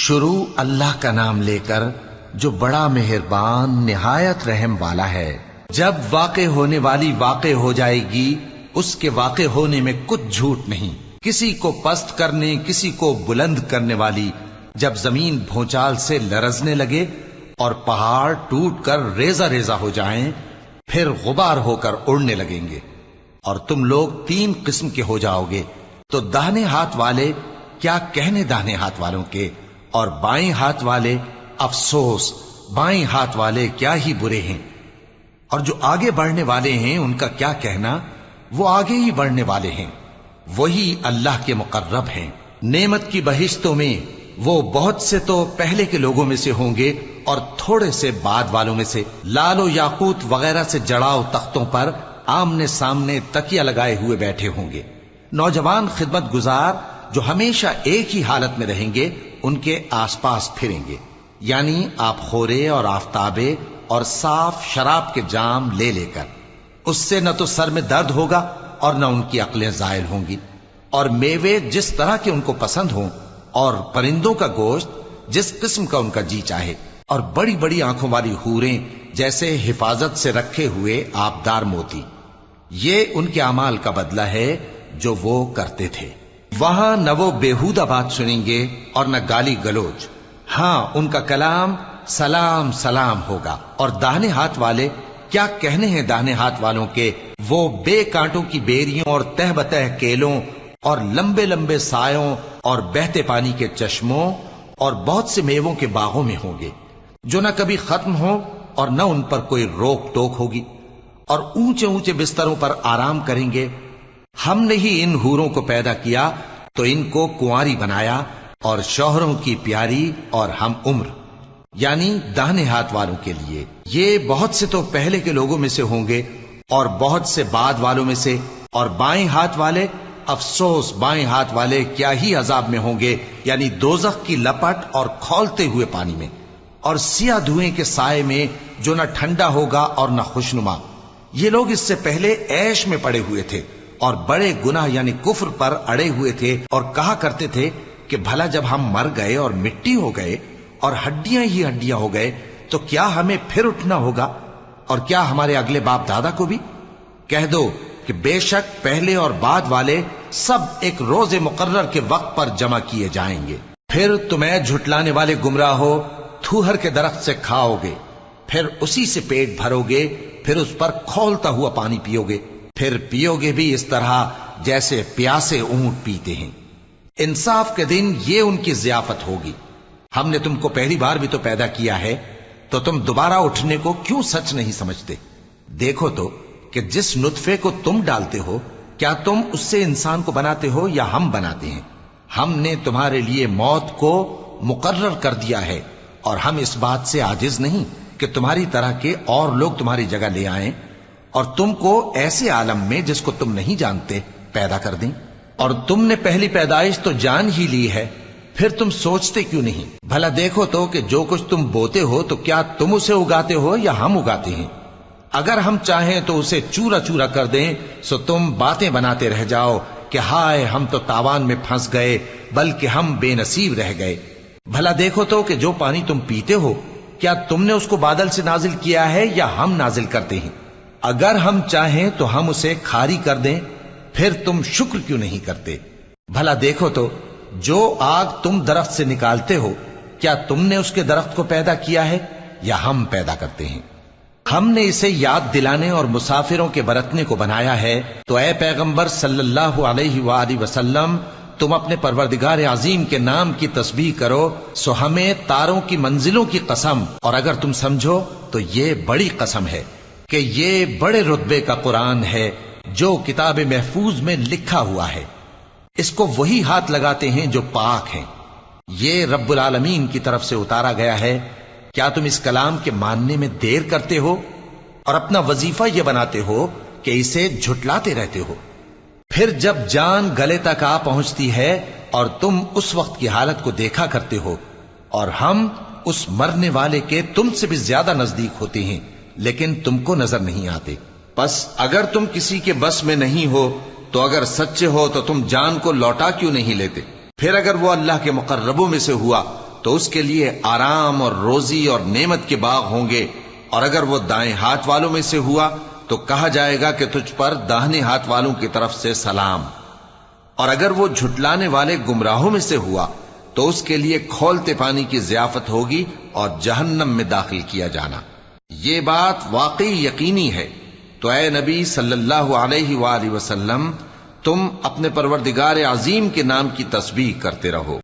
شروع اللہ کا نام لے کر جو بڑا مہربان نہایت رحم والا ہے۔ جب واقع ہونے والی واقع ہو جائے گی، اس کے واقع ہونے میں کچھ جھوٹ نہیں، کسی کو پست کرنے کسی کو بلند کرنے والی۔ جب زمین بھونچال سے لرزنے لگے اور پہاڑ ٹوٹ کر ریزہ ریزہ ہو جائیں، پھر غبار ہو کر اڑنے لگیں گے، اور تم لوگ تین قسم کے ہو جاؤ گے، تو داہنے ہاتھ والے کیا کہنے داہنے ہاتھ والوں کے، اور بائیں ہاتھ والے افسوس بائیں ہاتھ والے کیا ہی برے ہیں، اور جو آگے بڑھنے والے ہیں ان کا کیا کہنا، وہ آگے ہی بڑھنے والے ہیں، وہی اللہ کے مقرب ہیں۔ نعمت کی بہشتوں میں وہ بہت سے تو پہلے کے لوگوں میں سے ہوں گے اور تھوڑے سے بعد والوں میں سے، لال و یاقوت وغیرہ سے جڑاؤ تختوں پر آمنے سامنے تکیہ لگائے ہوئے بیٹھے ہوں گے۔ نوجوان خدمت گزار جو ہمیشہ ایک ہی حالت میں رہیں گے ان کے آس پاس پھریں گے، یعنی آپ خورے اور آفتابے اور صاف شراب کے جام لے لے کر۔ اس سے نہ تو سر میں درد ہوگا اور نہ ان کی عقلیں زائل ہوں گی، اور میوے جس طرح کے ان کو پسند ہوں، اور پرندوں کا گوشت جس قسم کا ان کا جی چاہے، اور بڑی بڑی آنکھوں والی حوریں جیسے حفاظت سے رکھے ہوئے آبدار موتی۔ یہ ان کے اعمال کا بدلہ ہے جو وہ کرتے تھے۔ وہاں نہ وہ بیہودہ بات سنیں گے اور نہ گالی گلوچ، ہاں ان کا کلام سلام سلام ہوگا۔ اور داہنے ہاتھ والے کیا کہنے ہیں داہنے ہاتھ والوں کے، وہ بے کانٹوں کی بیریوں اور تہ بتہ کیلوں اور لمبے لمبے سایوں اور بہتے پانی کے چشموں اور بہت سے میووں کے باغوں میں ہوں گے، جو نہ کبھی ختم ہو اور نہ ان پر کوئی روک ٹوک ہوگی، اور اونچے اونچے بستروں پر آرام کریں گے۔ ہم نے ہی ان حوروں کو پیدا کیا تو ان کو کنواری بنایا، اور شوہروں کی پیاری اور ہم عمر، یعنی داہنے ہاتھ والوں کے لیے۔ یہ بہت سے تو پہلے کے لوگوں میں سے ہوں گے اور بہت سے بعد والوں میں سے، اور بائیں ہاتھ والے افسوس بائیں ہاتھ والے کیا ہی عذاب میں ہوں گے، یعنی دوزخ کی لپٹ اور کھولتے ہوئے پانی میں، اور سیاہ دھوئیں کے سائے میں جو نہ ٹھنڈا ہوگا اور نہ خوشنما۔ یہ لوگ اس سے پہلے عیش میں پڑے ہوئے تھے اور بڑے گناہ یعنی کفر پر اڑے ہوئے تھے، اور کہا کرتے تھے کہ بھلا جب ہم مر گئے اور مٹی ہو گئے اور ہڈیاں ہی ہڈیاں ہو گئے تو کیا ہمیں پھر اٹھنا ہوگا، اور کیا ہمارے اگلے باپ دادا کو بھی؟ کہہ دو کہ بے شک پہلے اور بعد والے سب ایک روز مقرر کے وقت پر جمع کیے جائیں گے۔ پھر تمہیں جھٹلانے والے گمراہ ہو تھوہر کے درخت سے کھاؤ گے، پھر اسی سے پیٹ بھرو گے، پھر اس پر کھولتا ہوا پانی پیو گے، پھر پیو گے بھی اس طرح جیسے پیاسے اونٹ پیتے ہیں۔ انصاف کے دن یہ ان کی ضیافت ہوگی۔ ہم نے تم کو پہلی بار بھی تو پیدا کیا ہے، تو تم دوبارہ اٹھنے کو کیوں سچ نہیں سمجھتے؟ دیکھو تو کہ جس نطفے کو تم ڈالتے ہو، کیا تم اس سے انسان کو بناتے ہو یا ہم بناتے ہیں؟ ہم نے تمہارے لیے موت کو مقرر کر دیا ہے، اور ہم اس بات سے عاجز نہیں کہ تمہاری طرح کے اور لوگ تمہاری جگہ لے آئیں اور تم کو ایسے عالم میں جس کو تم نہیں جانتے پیدا کر دیں۔ اور تم نے پہلی پیدائش تو جان ہی لی ہے، پھر تم سوچتے کیوں نہیں؟ بھلا دیکھو تو کہ جو کچھ تم بوتے ہو تو کیا تم اسے اگاتے ہو یا ہم اگاتے ہیں؟ اگر ہم چاہیں تو اسے چورا چورا کر دیں، سو تم باتیں بناتے رہ جاؤ کہ ہائے ہم تو تاوان میں پھنس گئے، بلکہ ہم بے نصیب رہ گئے۔ بھلا دیکھو تو کہ جو پانی تم پیتے ہو کیا تم نے اس کو بادل سے نازل کیا ہے یا ہم نازل کرتے ہیں؟ اگر ہم چاہیں تو ہم اسے کھاری کر دیں، پھر تم شکر کیوں نہیں کرتے؟ بھلا دیکھو تو جو آگ تم درخت سے نکالتے ہو کیا تم نے اس کے درخت کو پیدا کیا ہے یا ہم پیدا کرتے ہیں؟ ہم نے اسے یاد دلانے اور مسافروں کے برتنے کو بنایا ہے، تو اے پیغمبر صلی اللہ علیہ وآلہ وسلم تم اپنے پروردگار عظیم کے نام کی تسبیح کرو، سو ہمیں تاروں کی منزلوں کی قسم، اور اگر تم سمجھو تو یہ بڑی قسم ہے کہ یہ بڑے رتبے کا قرآن ہے جو کتاب محفوظ میں لکھا ہوا ہے۔ اس کو وہی ہاتھ لگاتے ہیں جو پاک ہیں، یہ رب العالمین کی طرف سے اتارا گیا ہے۔ کیا تم اس کلام کے ماننے میں دیر کرتے ہو اور اپنا وظیفہ یہ بناتے ہو کہ اسے جھٹلاتے رہتے ہو؟ پھر جب جان گلے تک آ پہنچتی ہے اور تم اس وقت کی حالت کو دیکھا کرتے ہو، اور ہم اس مرنے والے کے تم سے بھی زیادہ نزدیک ہوتے ہیں لیکن تم کو نظر نہیں آتے۔ پس اگر تم کسی کے بس میں نہیں ہو تو اگر سچے ہو تو تم جان کو لوٹا کیوں نہیں لیتے؟ پھر اگر وہ اللہ کے مقربوں میں سے ہوا تو اس کے لیے آرام اور روزی اور نعمت کے باغ ہوں گے، اور اگر وہ دائیں ہاتھ والوں میں سے ہوا تو کہا جائے گا کہ تجھ پر داہنے ہاتھ والوں کی طرف سے سلام، اور اگر وہ جھٹلانے والے گمراہوں میں سے ہوا تو اس کے لیے کھولتے پانی کی ضیافت ہوگی اور جہنم میں داخل کیا جانا۔ یہ بات واقعی یقینی ہے، تو اے نبی صلی اللہ علیہ وآلہ وسلم، تم اپنے پروردگار عظیم کے نام کی تسبیح کرتے رہو۔